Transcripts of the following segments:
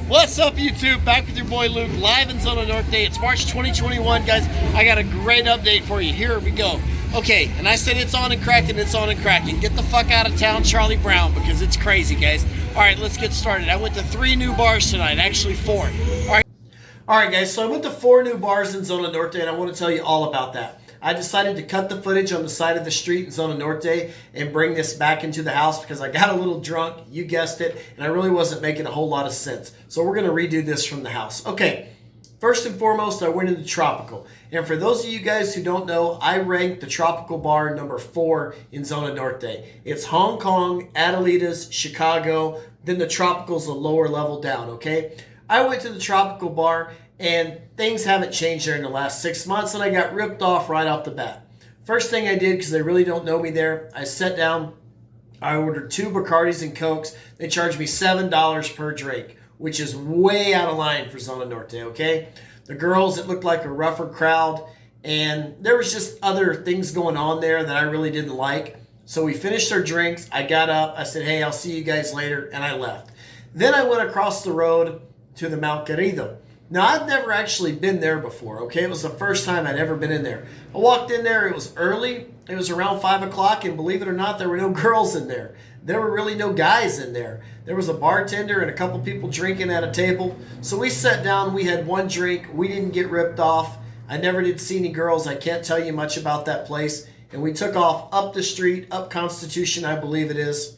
What's up, YouTube? Back with your boy Luke, live in Zona Norte. It's March 2021, guys. I got a great update for you. Here we go. Okay, and I said it's on and cracking, it's on and cracking. Get the fuck out of town, Charlie Brown, because it's crazy, guys. All right, let's get started. I went to 3 new bars tonight, actually 4. All right, guys, so I went to 4 new bars in Zona Norte, and I want to tell you all about that. I decided to cut the footage on the side of the street in Zona Norte and bring this back into the house because I got a little drunk, you guessed it, and I really wasn't making a whole lot of sense. So we're going to redo this from the house. Okay, first and foremost, I went into Tropical. And for those of you guys who don't know, I ranked the Tropical bar number 4 in Zona Norte. It's Hong Kong, Adelitas, Chicago, then the Tropical's a lower level down, okay? I went to the Tropical bar and things haven't changed there in the last 6 months, and I got ripped off right off the bat. First thing I did, because they really don't know me there, I sat down, I ordered 2 Bacardis and Cokes. They charged me $7 per drink, which is way out of line for Zona Norte, okay? The girls, it looked like a rougher crowd, and there was just other things going on there that I really didn't like. So we finished our drinks, I got up, I said, hey, I'll see you guys later, and I left. Then I went across the road to the Malquerido. Now, I've never actually been there before, okay? It was the first time I'd ever been in there. I walked in there, it was early, it was around 5 o'clock, and believe it or not, there were no girls in there. There were really no guys in there. There was a bartender and a couple people drinking at a table. So we sat down, we had 1 drink, we didn't get ripped off. I never did see any girls, I can't tell you much about that place. And we took off up the street, up Constitution, I believe it is,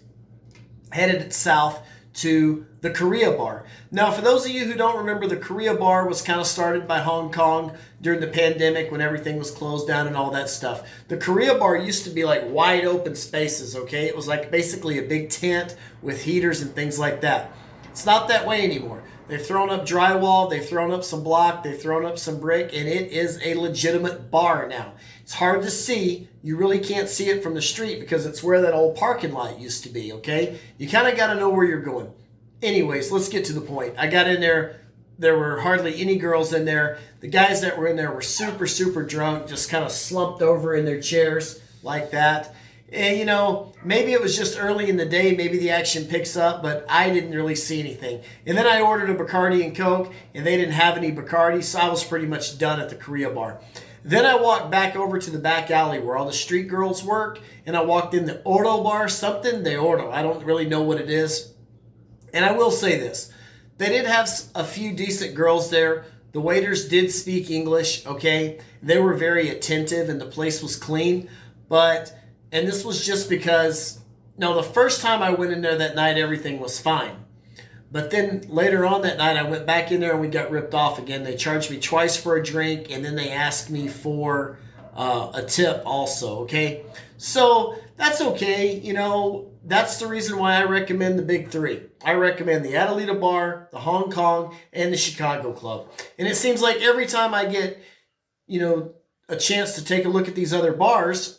headed south to the Korea bar. Now, for those of you who don't remember, the Korea bar was kind of started by Hong Kong during the pandemic when everything was closed down and all that stuff. The Korea bar used to be like wide open spaces, okay? It was like basically a big tent with heaters and things like that. It's not that way anymore. They've thrown up drywall, they've thrown up some block, they've thrown up some brick, and it is a legitimate bar now. It's hard to see. You really can't see it from the street because it's where that old parking lot used to be, okay? You kind of got to know where you're going. Anyways, let's get to the point. I got in there. There were hardly any girls in there. The guys that were in there were super, super drunk, just kind of slumped over in their chairs like that. And, you know, maybe it was just early in the day. Maybe the action picks up, but I didn't really see anything. And then I ordered a Bacardi and Coke, and they didn't have any Bacardi, so I was pretty much done at the Korea bar. Then I walked back over to the back alley where all the street girls work, and I walked in the Oro bar, something de Oro. I don't really know what it is. And I will say this. They did have a few decent girls there. The waiters did speak English, okay? They were very attentive, and the place was clean. And this was just because, no, the first time I went in there that night, everything was fine. But then later on that night, I went back in there and we got ripped off again. They charged me twice for a drink, and then they asked me for a tip also, okay? So that's okay. You know, that's the reason why I recommend the big 3. I recommend the Adelita bar, the Hong Kong, and the Chicago club. And it seems like every time I get, you know, a chance to take a look at these other bars,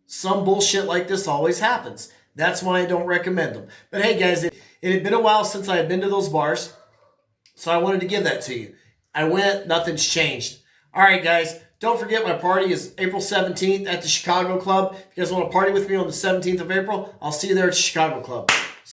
some bullshit like this always happens. That's why I don't recommend them. But hey, guys, it had been a while since I had been to those bars, so I wanted to give that to you. I went, nothing's changed. All right, guys, don't forget my party is April 17th at the Chicago Club. If you guys want to party with me on the 17th of April, I'll see you there at the Chicago Club.